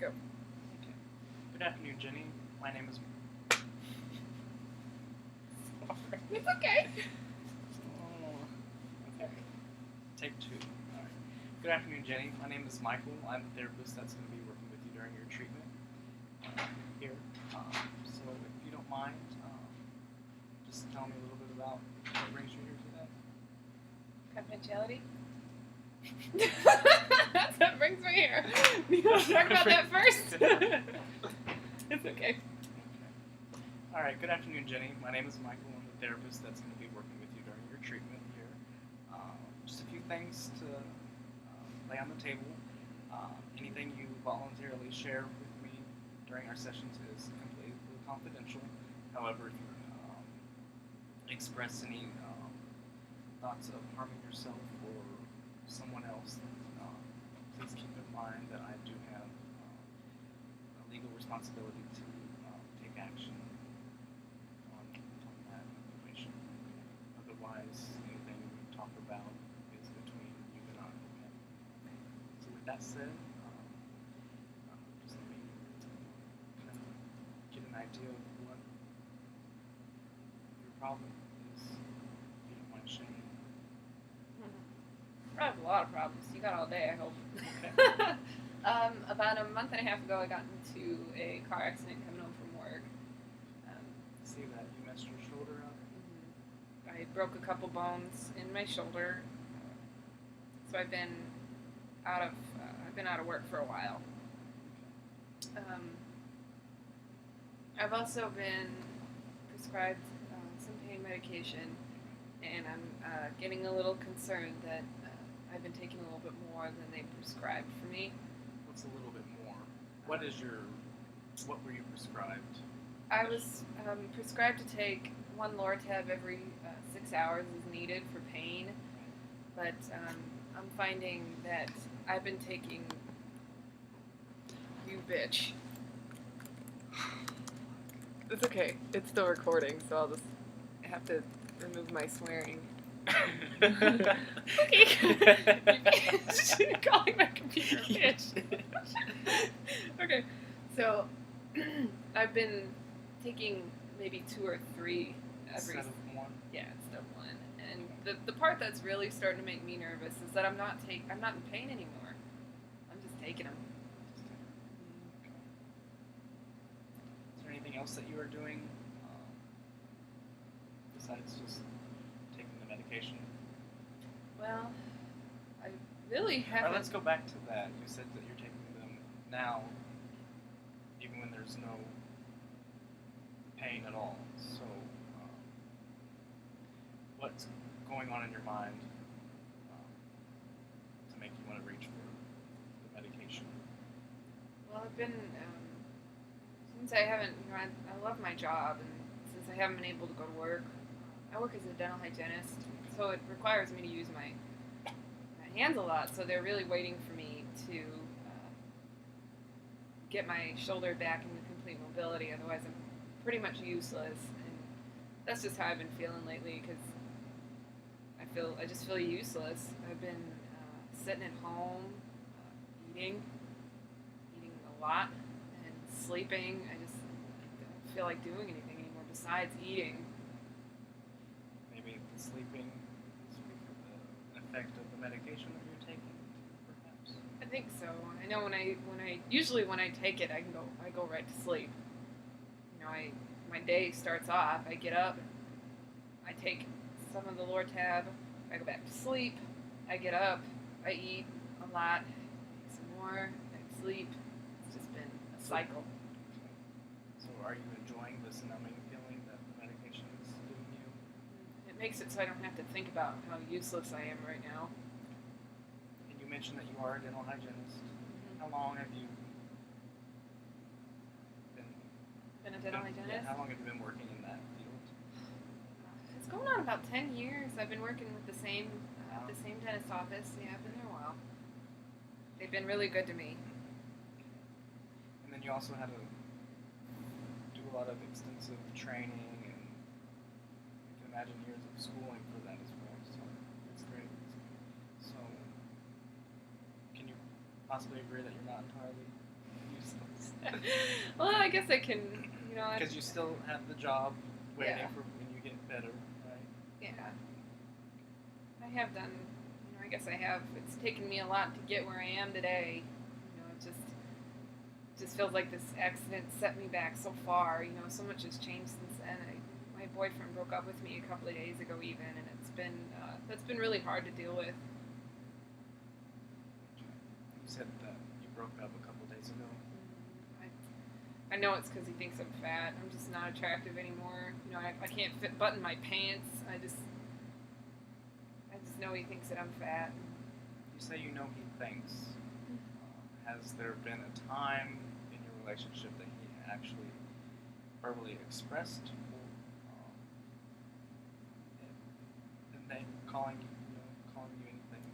go. Okay. Good afternoon, Jenny. My name is. It's okay. Oh, okay. Take two. All right. Good afternoon, Jenny. My name is Michael. I'm the therapist that's going to be working with you during your treatment here. So, if you don't mind, just tell me a little bit about what brings you here Confidentiality? That's what brings me here. You want to talk about that first? It's okay. All right. Good afternoon, Jenny. My name is Michael. I'm the therapist that's going to be working with you during your treatment here. Just a few things to lay on the table. Anything you voluntarily share with me during our sessions is completely confidential. However, if you express any thoughts of harming yourself or someone else, please keep in mind that I do have a legal responsibility to take action on that information. Otherwise, anything we talk about is between you and I. Okay? So with that said, just let me kind of get an idea of what your problem is, if you don't mind sharing. I have a lot of problems. You got all day, I hope. Okay. About a month and a half ago, I got into a car accident coming home from work. See that you messed your shoulder up. I broke a couple bones in my shoulder, so I've been out of work for a while. I've also been prescribed some pain medication, and I'm getting a little concerned that I've been taking a little bit more than they prescribed for me. What's a little bit more? What were you prescribed? I was prescribed to take one Lortab every 6 hours as needed for pain, but I'm finding that I've been taking, you bitch. It's okay. It's still recording, so I'll just have to remove my swearing. Okay. You bitch. You're calling my computer a bitch. Okay. So, I've been taking maybe 2 or 3 every... Instead of one? Yeah, instead of one. And the part that's really starting to make me nervous is that I'm not in pain anymore. I'm just taking them. Okay. Is there anything else that you are doing besides just taking the medication? Well, I really Or haven't... let's go back to that. You said that you're taking them now, even when there's no pain at all. So, what's going on in your mind to make you want to reach for the medication? Well, I've been... since I haven't... I love my job, and since I haven't been able to go to work, I work as a dental hygienist, so it requires me to use my hands a lot, so they're really waiting for me to get my shoulder back into complete mobility, otherwise I'm pretty much useless, and that's just how I've been feeling lately, because I just feel useless. I've been sitting at home, eating a lot, and sleeping. I just don't feel like doing anything anymore besides eating. Maybe the sleeping is the effect of the medication that you're taking, perhaps. I think so. I know when I take it, I go right to sleep. You know, my day starts off. I get up, I take some of the Lortab, I go back to sleep. I get up, I eat a lot, I eat some more, I sleep. It's just been a cycle. So, are you enjoying this numbing feeling that the medication is giving you? It makes it so I don't have to think about how useless I am right now. And you mentioned that you are a dental hygienist. Mm-hmm. How long have you Been a dental hygienist? Yeah, how long have you been working in that field? It's going on about 10 years. I've been working with the same dentist office. Yeah, I've been there a while. They've been really good to me. And then you also had to do a lot of extensive training, and you can imagine years of schooling for that as well. So it's great. So can you possibly agree that you're not entirely useless? Well, I guess I can, Because you still have the job waiting Yeah. for when you get better, right? yeah, I have done, I guess I have. It's taken me a lot to get where I am today. It just feels like this accident set me back so far. So much has changed since then. My boyfriend broke up with me a couple of days ago, even, and that's been really hard to deal with. You said that you broke up a couple days ago. I know it's because he thinks I'm fat. I'm just not attractive anymore. I can't button my pants. I just know he thinks that I'm fat. You say you know he thinks. Has there been a time in your relationship that he actually verbally expressed and then calling you anything,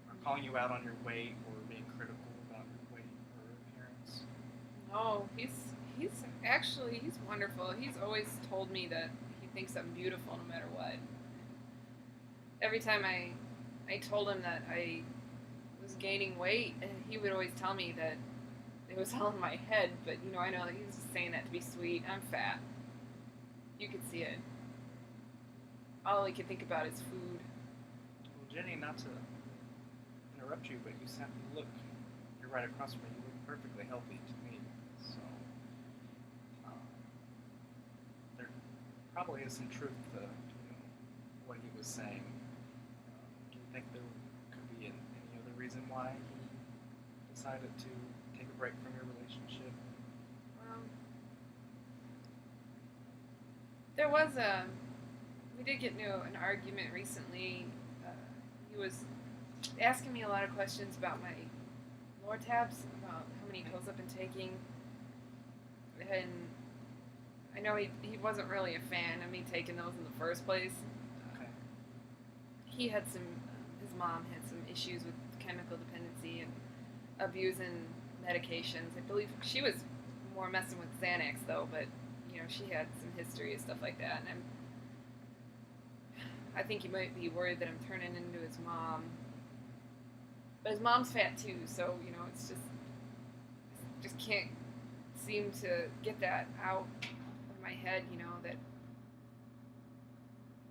or calling you out on your weight, or being critical about your weight or appearance? No, he's wonderful. He's always told me that he thinks I'm beautiful no matter what. Every time I told him that I was gaining weight, and he would always tell me that it was all in my head. But I know that he was just saying that to be sweet. I'm fat. You could see it. All he could think about is food. Well, Jenny, not to interrupt you, but you're right across from me. You look perfectly healthy to me. So there probably is some truth to what he was saying. Do you think there could be any other reason why he decided to take a break from your relationship? There was we did get into an argument recently. He was asking me a lot of questions about my Lortabs, about how many pills I've been taking, and I know he wasn't really a fan of me taking those in the first place. Okay. His mom had some issues with chemical dependency and abusing medications. I believe she was more messing with Xanax though, but she had some history of stuff like that, and I think he might be worried that I'm turning into his mom. But his mom's fat too, so it's just can't seem to get that out of my head. That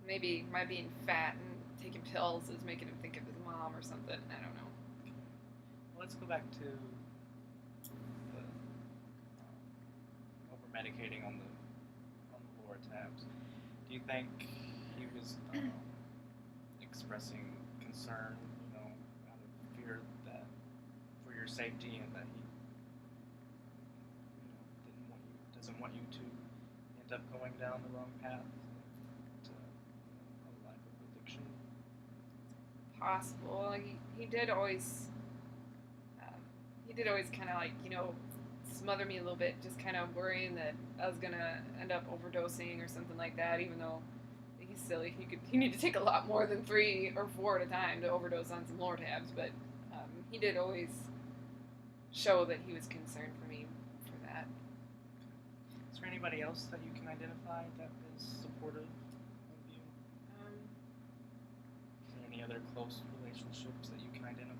maybe my being fat and taking pills is making him think of his mom or something. I don't know. Well, let's go back to the over medicating on the Lortabs. Do you think he was expressing concern, out of fear that for your safety, and that he doesn't want you to end up going down the wrong path to a life of addiction? Possible. He did always kind of smother me a little bit, just kind of worrying that I was gonna end up overdosing or something like that. Even though he's silly, he need to take a lot more than 3 or 4 at a time to overdose on some Lortabs. But he did always show that he was concerned for me for that. Is there anybody else that you can identify that is supportive of you? Is there any other close relationships that you can identify?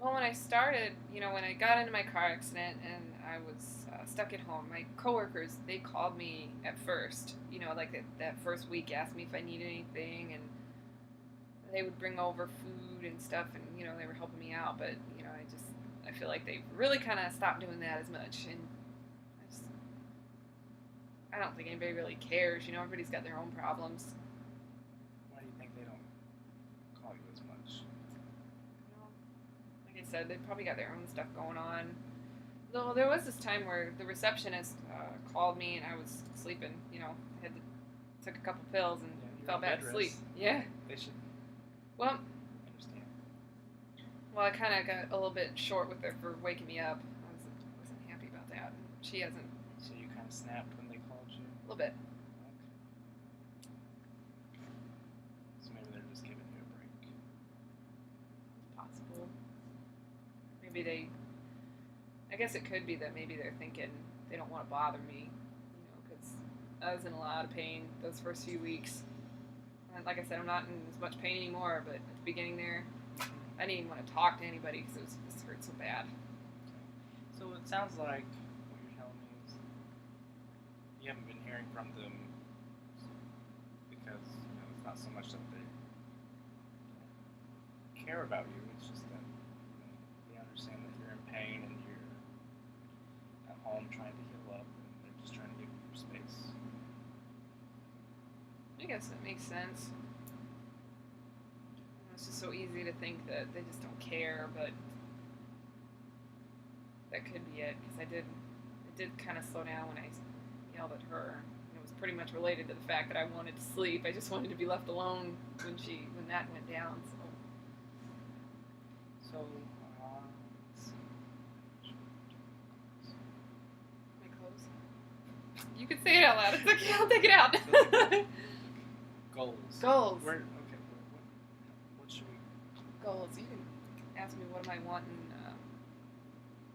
Well, when I started, when I got into my car accident and I was stuck at home, my coworkers, they called me at first, like that first week, asked me if I needed anything, and they would bring over food and stuff, and, they were helping me out, but, I feel like they've really kind of stopped doing that as much, and I don't think anybody really cares, everybody's got their own problems. Why do you think they don't call you as much? Like I said, they've probably got their own stuff going on. Though there was this time where the receptionist called me and I was sleeping. Took a couple pills and fell back to sleep. Yeah. They should Well, understand. I kind of got a little bit short with her for waking me up. I wasn't happy about that. She hasn't. So you kind of snapped when they called you? A little bit. Okay. So maybe they're just giving you a break. It's possible. Maybe I guess it could be that maybe they're thinking they don't want to bother me, because I was in a lot of pain those first few weeks. And like I said, I'm not in as much pain anymore, but at the beginning there, I didn't even want to talk to anybody because it just hurt so bad. So it sounds like what you're telling me is you haven't been hearing from them because it's not so much that they care about you. It's just that they understand that you're in pain and you're at home trying to heal up, and they're just trying to give you your space. I guess that makes sense. It's just so easy to think that they just don't care, but that could be it. Because it did kind of slow down when I yelled at her. And it was pretty much related to the fact that I wanted to sleep. I just wanted to be left alone when that went down. So, let's see. My clothes. You could say it out loud. It's okay. I'll take it out. Goals. Goals. Okay. What should we? Goals. You can ask me what am I wanting.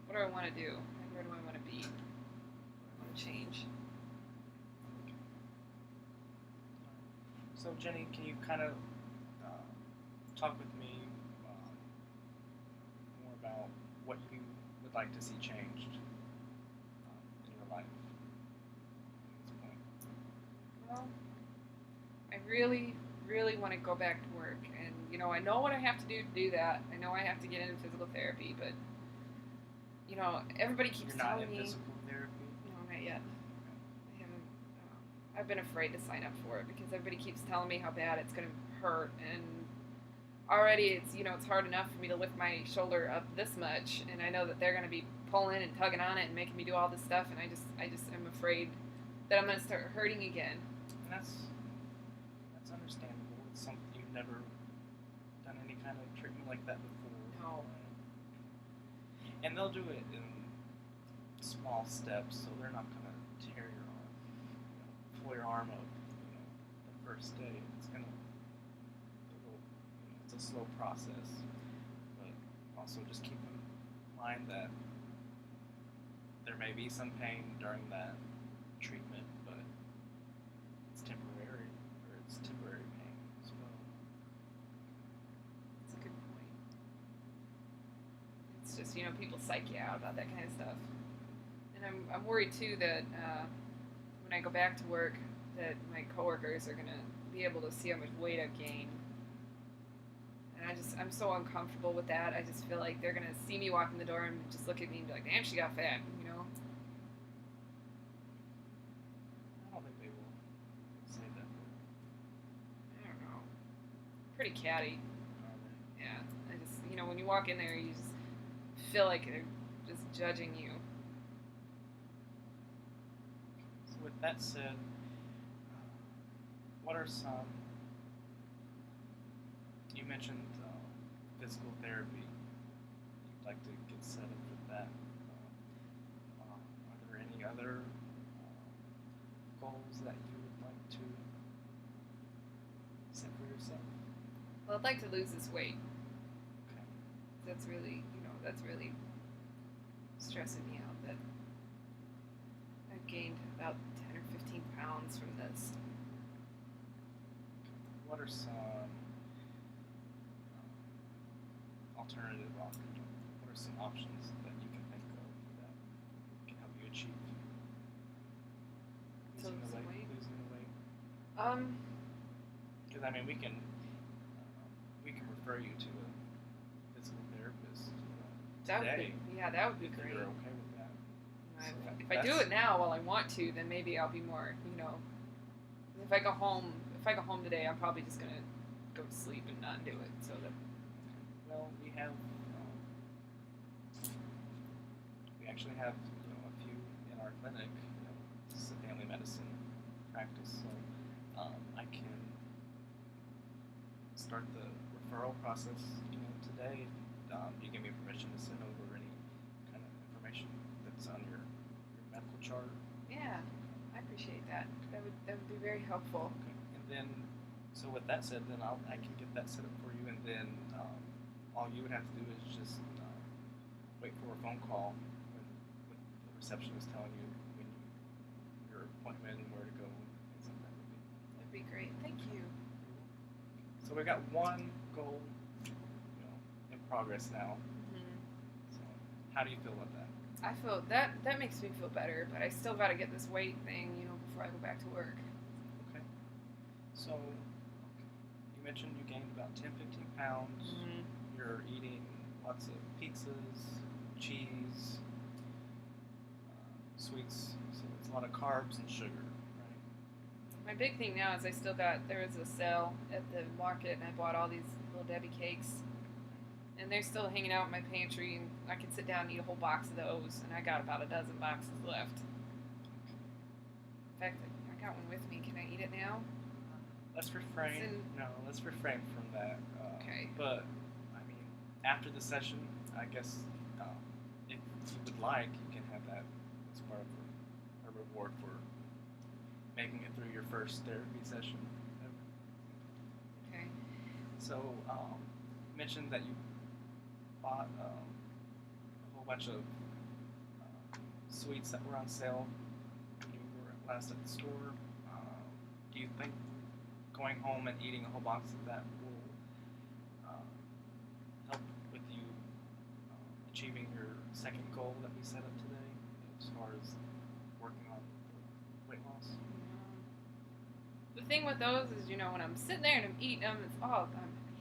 What do I want to do? And where do I want to be? What do I want to change? So Jenny, can you kind of talk with me more about what you would like to see changed in your life at this point? Well, I really, really want to go back to work, and I know what I have to do that. I know I have to get into physical therapy, but everybody keeps You're not telling in me. physical therapy? No, not yet. I haven't. I've been afraid to sign up for it because everybody keeps telling me how bad it's going to hurt, and already it's hard enough for me to lift my shoulder up this much, and I know that they're going to be pulling and tugging on it and making me do all this stuff, and I just am afraid that I'm going to start hurting again. And that's understandable. It's something you've never done any kind of treatment like that before. No. And they'll do it in small steps, so they're not going to tear your arm, pull your arm up, the first day. It's a slow process, but also just keep in mind that there may be some pain during that treatment, but it's temporary, or it's temporary pain as well. That's a good point. It's just people psych you out about that kind of stuff, and I'm worried too that when I go back to work, that my coworkers are gonna be able to see how much weight I've gained, and I'm so uncomfortable with that. I just feel like they're gonna see me walk in the door and just look at me and be like, "Damn, she got fat," I don't think they will say that. I don't know. Pretty catty. Yeah. I just when you walk in there, you just feel like they're just judging you. So with that said, what are some? You mentioned physical therapy. You'd like to get set up with that. Are there any other goals that you would like to set for yourself? Well, I'd like to lose this weight. Okay. That's really stressing me out that I've gained about 10 or 15 pounds from this. What are some alternative options? What are some options that you can think of that can help you achieve losing the weight? Because we can refer you to a physical therapist today. That would be if great. you're okay with that. If I do it now while I want to, then maybe I'll be more, If I go home today, I'm probably just gonna go to sleep and not do it. So that. Well, we actually have a few in our clinic. This is a family medicine practice, so I can start the referral process today. You give me permission to send over any kind of information that's on your medical chart. Yeah, I appreciate that. That would be very helpful. Okay. And then, so with that said, then I can get that set up for you, and then all you would have to do is just wait for a phone call with the receptionist telling you your appointment and where to go and things like that. That'd be great. Thank you. So we got one goal, in progress now. Mm-hmm. So how do you feel about that? I feel that makes me feel better, but I still got to get this weight thing, before I go back to work. Okay. So, you mentioned you gained about 10, 15 pounds. Mm-hmm. You're eating lots of pizzas, cheese, sweets, so it's a lot of carbs and sugar, right? My big thing now is there was a sale at the market, and I bought all these little Debbie cakes, and they're still hanging out in my pantry, and I could sit down and eat a whole box of those, and I got about a dozen boxes left. In fact, I got one with me. Can I eat it now? Let's refrain. Let's refrain from that. Okay. But I mean, after the session, I guess if you would like, you can have that as part of a reward for making it through your first therapy session. Okay. So you mentioned that you bought a whole bunch of sweets that were on sale when you were last at the store. Do you think going home and eating a whole box of that will help with you achieving your second goal that we set up today, as far as working on weight loss? The thing with those is, when I'm sitting there and I'm eating them, I'm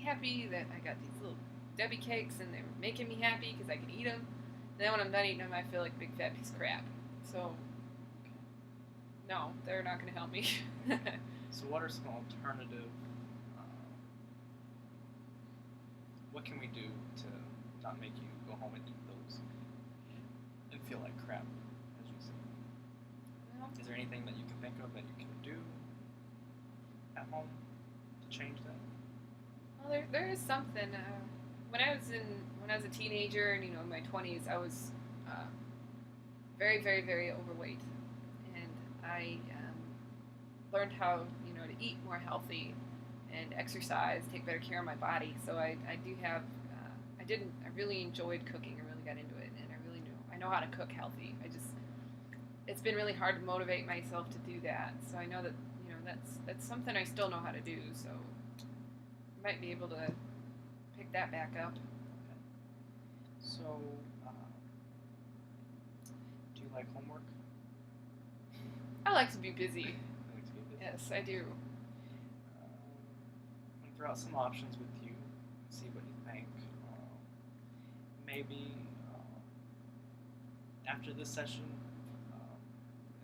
happy that I got these little Debbie cakes and they were making me happy because I could eat them. Then when I'm done eating them, I feel like a big fat piece of crap. So, no, they're not going to help me. So what are some alternative, what can we do to not make you go home and eat those and feel like crap, as you say? Well, Is there anything that you can think of that you can do at home to change that? well, there is something. When I was a teenager and in my 20s, I was very, very, very overweight, and I learned how to eat more healthy and exercise, take better care of my body. So I do have I really enjoyed cooking. I really got into it, and I know how to cook healthy. It's been really hard to motivate myself to do that. So I know that that's something I still know how to do. So I might be able to pick that back up. Okay. So, do you like homework? I like to be busy. You like to be busy? Yes, I do. I'm gonna throw out some options with you and see what you think. Maybe after this session,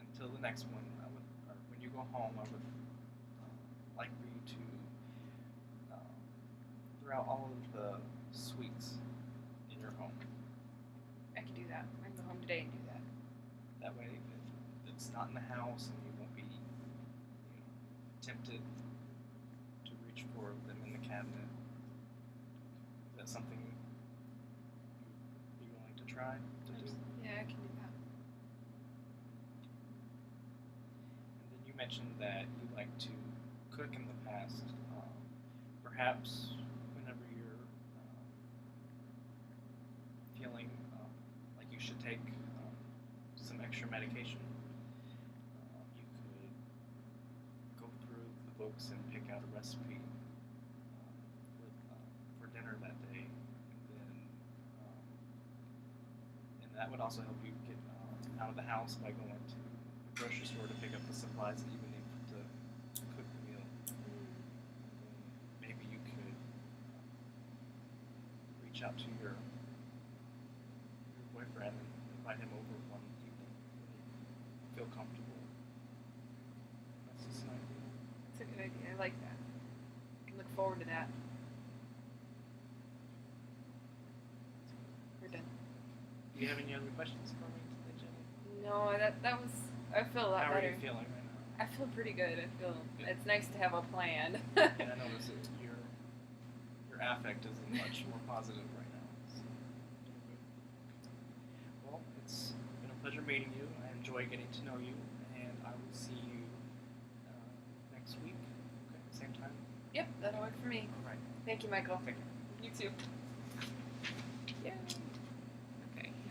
until the next one, or when you go home, I would like for you to throw out all of the sweets in your home. I can do that. I can go home today and do that. That way, it's not in the house, and you won't be tempted to reach for them in the cabinet. Is that something you'd be willing to try to do? Yeah, I can do that. And then you mentioned that you like to cook in the past. Perhaps whenever you're feeling like you should take some extra medication, you could go through the books and pick out a recipe for dinner that day, and that would also help you get out of the house by going to the grocery store to pick up the supplies that you would need to cook the meal. Maybe you could reach out to your boyfriend and invite him over one evening when you feel comfortable. That's just an idea. That's a good idea. I like that. I can look forward to that. We're done. Do you have any other questions for me today, Jenny? No, that was. I feel a lot How are better. you feeling right now? I feel pretty good. I feel Good. it's nice to have a plan. And I notice that your affect is much more positive right now. So, well, it's been a pleasure meeting you. I enjoy getting to know you, and I will see you next week. Okay, same time. Yep, that'll work for me. All right. Thank you, Michael. Take care. You too. Yeah.